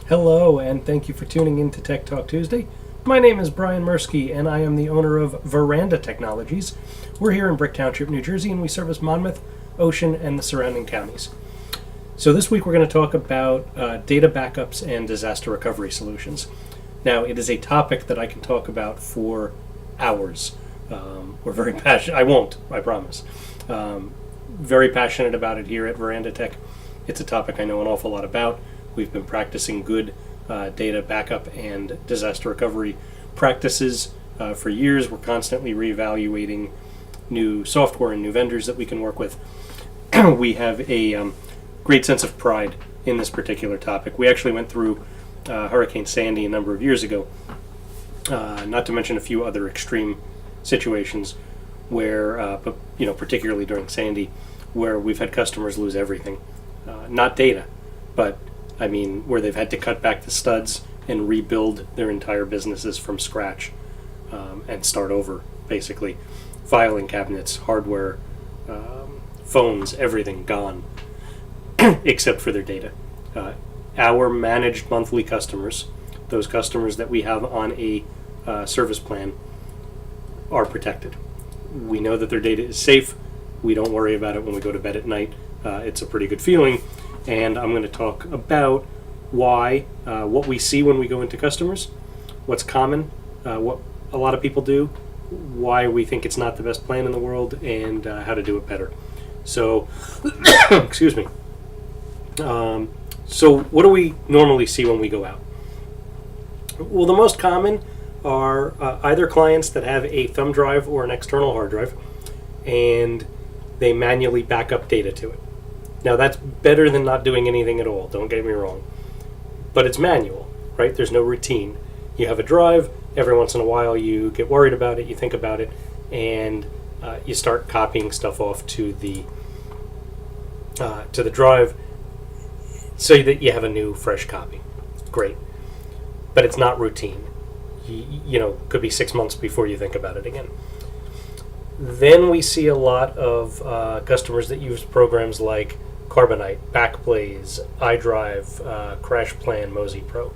Hello, and thank you for tuning in to Tech Talk Tuesday. My name is Brian Mursky, and I am the owner of Veranda Technologies. We're here in Brick Township, New Jersey, and we service Monmouth, Ocean, and the surrounding counties. So this week we're going to talk about data backups and disaster recovery solutions. Now, it is a topic that I can talk about for hours. We're very passionate. I won't, I promise. Very passionate about it here at Veranda Tech. It's a topic I know an awful lot about. We've been practicing good data backup and disaster recovery practices for years. We're constantly reevaluating new software and new vendors that we can work with. We have a great sense of pride in this particular topic. We actually went through Hurricane Sandy a number of years ago, not to mention a few other extreme situations where, particularly during Sandy, where we've had customers lose everything. Not data, but where they've had to cut back the studs and rebuild their entire businesses from scratch and start over, basically. Filing cabinets, hardware, phones, everything gone, except for their data. Our managed monthly customers, those customers that we have on a service plan, are protected. We know that their data is safe. We don't worry about it when we go to bed at night. It's a pretty good feeling. And I'm going to talk about why, what we see when we go into customers, what's common, what a lot of people do, why we think it's not the best plan in the world, and how to do it better. So, excuse me. So what do we normally see when we go out? Well, the most common are either clients that have a thumb drive or an external hard drive, and they manually back up data to it. Now, that's better than not doing anything at all, don't get me wrong. But it's manual, right? There's no routine. You have a drive, every once in a while you get worried about it, you think about it, and you start copying stuff off to the drive so that you have a new, fresh copy. Great. But it's not routine. Could be 6 months before you think about it again. Then we see a lot of customers that use programs like Carbonite, Backblaze, iDrive, CrashPlan, Mozy Pro.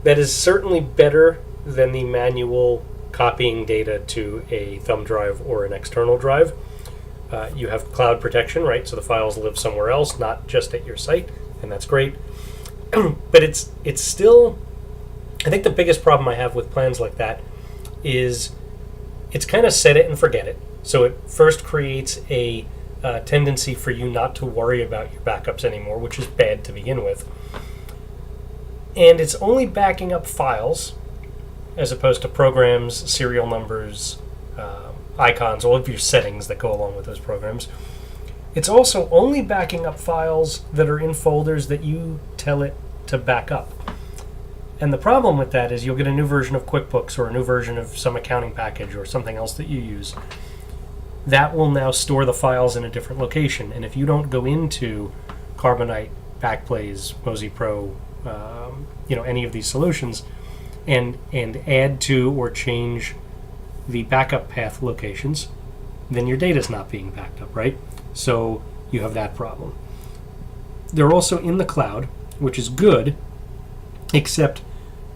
That is certainly better than the manual copying data to a thumb drive or an external drive. You have cloud protection, right? So the files live somewhere else, not just at your site, and that's great. But it's still, I think the biggest problem I have with plans like that is it's kind of set it and forget it. So it first creates a tendency for you not to worry about your backups anymore, which is bad to begin with. And it's only backing up files as opposed to programs, serial numbers, icons, all of your settings that go along with those programs. It's also only backing up files that are in folders that you tell it to back up. And the problem with that is you'll get a new version of QuickBooks or a new version of some accounting package or something else that you use. That will now store the files in a different location. And if you don't go into Carbonite, Backblaze, Mozy Pro, any of these solutions, and add to or change the backup path locations, then your data's not being backed up, right? So you have that problem. They're also in the cloud, which is good, except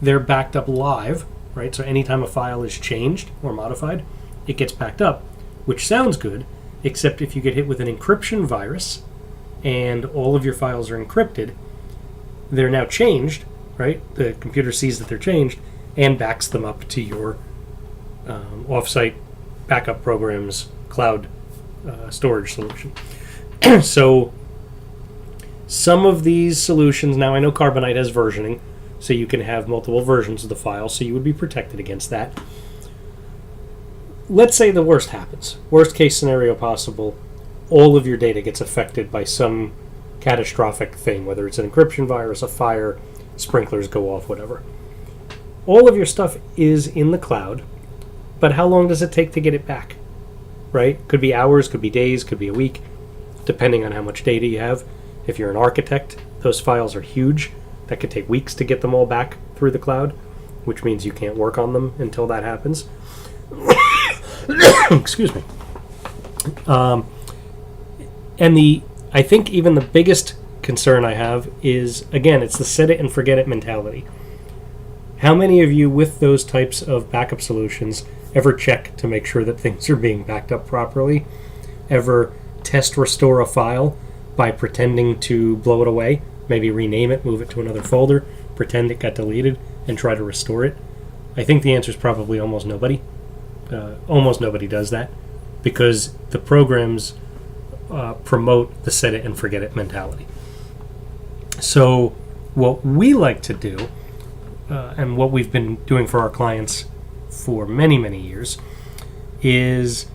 they're backed up live, right? So anytime a file is changed or modified, it gets backed up, which sounds good, except if you get hit with an encryption virus and all of your files are encrypted, they're now changed, right? The computer sees that they're changed and backs them up to your offsite backup programs cloud storage solution. So some of these solutions, now I know Carbonite has versioning, so you can have multiple versions of the file, so you would be protected against that. Let's say the worst happens. Worst case scenario possible, all of your data gets affected by some catastrophic thing, whether it's an encryption virus, a fire, sprinklers go off, whatever. All of your stuff is in the cloud, but how long does it take to get it back? Right? Could be hours, could be days, could be a week, depending on how much data you have. If you're an architect, those files are huge. That could take weeks to get them all back through the cloud, which means you can't work on them until that happens. Excuse me. And I think even the biggest concern I have is, again, it's the set it and forget it mentality. How many of you with those types of backup solutions ever check to make sure that things are being backed up properly? Ever test restore a file by pretending to blow it away? Maybe rename it, move it to another folder, pretend it got deleted, and try to restore it? I think the answer is probably almost nobody. Almost nobody does that because the programs promote the set it and forget it mentality. So what we like to do, and what we've been doing for our clients for many, many years, is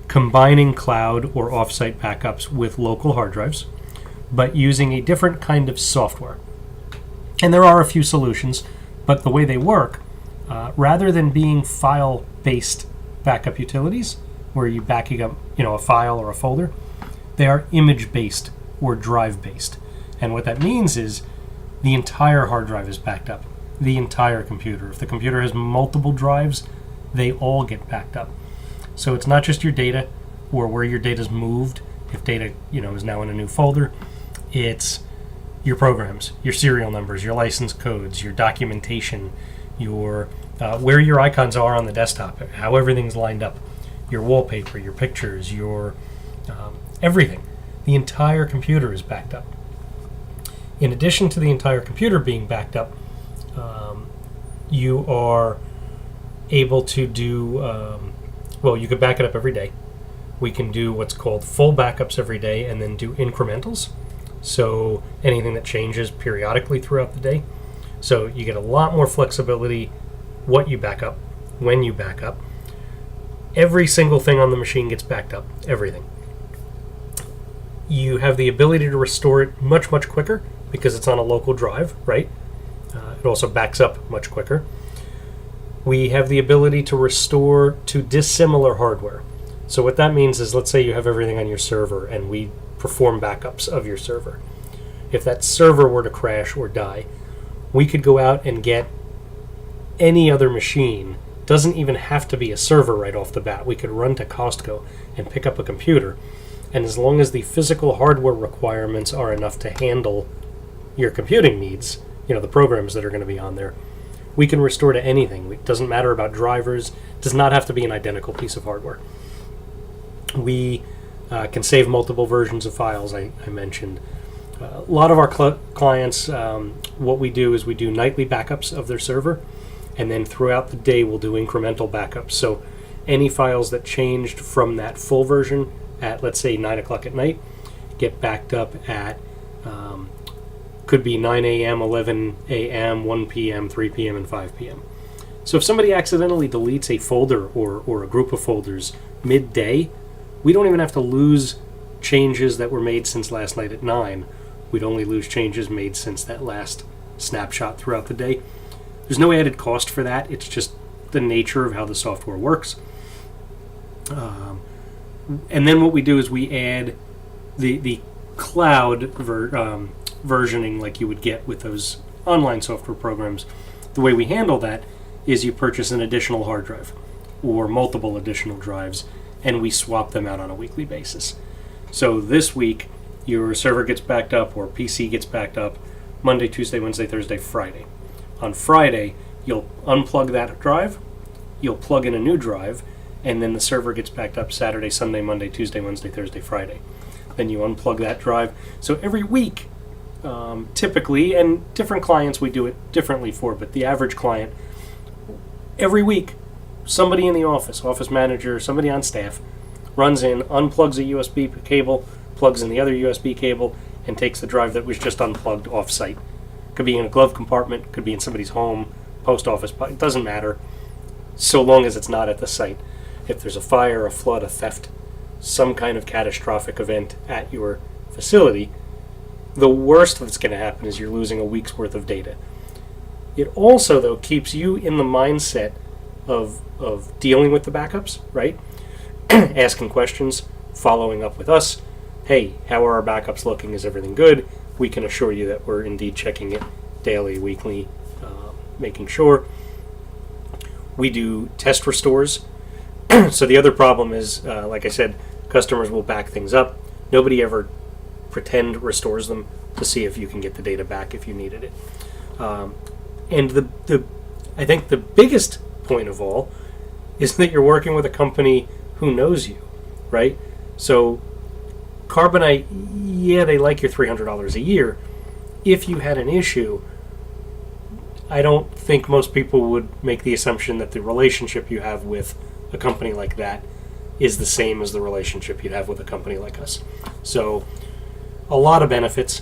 combining cloud or offsite backups with local hard drives, but using a different kind of software. And there are a few solutions, but the way they work, rather than being file-based backup utilities, where you're backing up, a file or a folder, they are image-based or drive-based. And what that means is the entire hard drive is backed up, the entire computer. If the computer has multiple drives, they all get backed up. So it's not just your data or where your data's moved. If data, is now in a new folder, it's your programs, your serial numbers, your license codes, your documentation, your where your icons are on the desktop, how everything's lined up, your wallpaper, your pictures, your everything. The entire computer is backed up. In addition to the entire computer being backed up, you are able to do, you could back it up every day. We can do what's called full backups every day and then do incrementals. So anything that changes periodically throughout the day. So you get a lot more flexibility what you back up, when you back up. Every single thing on the machine gets backed up, everything. You have the ability to restore it much, much quicker because it's on a local drive, right? It also backs up much quicker. We have the ability to restore to dissimilar hardware. So what that means is, let's say you have everything on your server and we perform backups of your server. If that server were to crash or die, we could go out and get any other machine. Doesn't even have to be a server right off the bat. We could run to Costco and pick up a computer, and as long as the physical hardware requirements are enough to handle your computing needs, the programs that are going to be on there, we can restore to anything. It doesn't matter about drivers. It does not have to be an identical piece of hardware. We can save multiple versions of files, I mentioned. A lot of our clients, what we do is we do nightly backups of their server, and then throughout the day we'll do incremental backups. So any files that changed from that full version at, let's say, 9 o'clock at night, get backed up at, could be 9 a.m., 11 a.m., 1 p.m., 3 p.m., and 5 p.m. So if somebody accidentally deletes a folder or a group of folders midday, we don't even have to lose changes that were made since last night at 9. We'd only lose changes made since that last snapshot throughout the day. There's no added cost for that. It's just the nature of how the software works. And then what we do is we add the cloud versioning like you would get with those online software programs. The way we handle that is you purchase an additional hard drive or multiple additional drives, and we swap them out on a weekly basis. So this week, your server gets backed up or PC gets backed up Monday, Tuesday, Wednesday, Thursday, Friday. On Friday, you'll unplug that drive, you'll plug in a new drive, and then the server gets backed up Saturday, Sunday, Monday, Tuesday, Wednesday, Thursday, Friday. Then you unplug that drive. So every week, typically, and different clients we do it differently for, but the average client, every week, somebody in the office manager, somebody on staff, runs in, unplugs a USB cable, plugs in the other USB cable, and takes the drive that was just unplugged off-site. Could be in a glove compartment, could be in somebody's home, post office, it doesn't matter, so long as it's not at the site. If there's a fire, a flood, a theft, some kind of catastrophic event at your facility, the worst that's going to happen is you're losing a week's worth of data. It also, though, keeps you in the mindset of dealing with the backups, right? Asking questions, following up with us. Hey, how are our backups looking? Is everything good? We can assure you that we're indeed checking it daily, weekly, making sure. We do test restores. So the other problem is, like I said, customers will back things up. Nobody ever pretend restores them. to see if you can get the data back if you needed it. And I think the biggest point of all is that you're working with a company who knows you, right? So Carbonite, yeah, they like your $300 a year. If you had an issue, I don't think most people would make the assumption that the relationship you have with a company like that is the same as the relationship you'd have with a company like us. So a lot of benefits.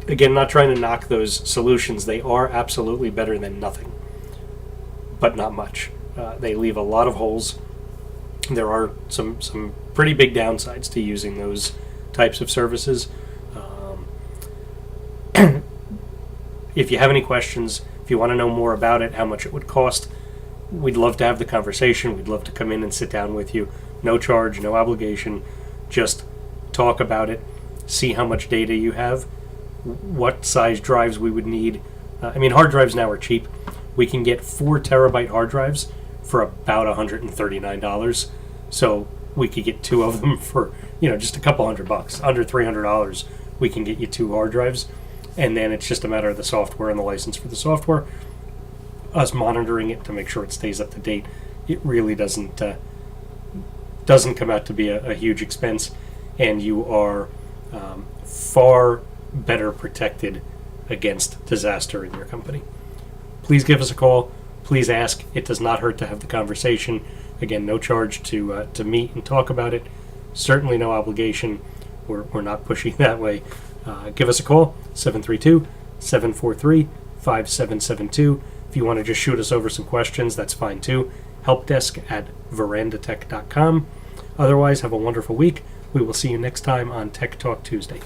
Again, not trying to knock those solutions. They are absolutely better than nothing, but not much. They leave a lot of holes. There are some pretty big downsides to using those types of services. If you have any questions, if you want to know more about it, how much it would cost, we'd love to have the conversation. We'd love to come in and sit down with you. No charge, no obligation. Just talk about it, see how much data you have, what size drives we would need. Hard drives now are cheap. We can get 4 terabyte hard drives for about $139. So we could get 2 of them for, just a couple $100, under $300. We can get you 2 hard drives. And then it's just a matter of the software and the license for the software, us monitoring it to make sure it stays up to date. It really doesn't come out to be a huge expense, and you are far better protected against disaster in your company. Please give us a call. Please ask. It does not hurt to have the conversation. Again, no charge to meet and talk about it. Certainly no obligation. We're not pushy that way. Give us a call, 732-743-5772. If you want to just shoot us over some questions, that's fine too. helpdesk@verandatech.com. Otherwise, have a wonderful week. We will see you next time on Tech Talk Tuesday.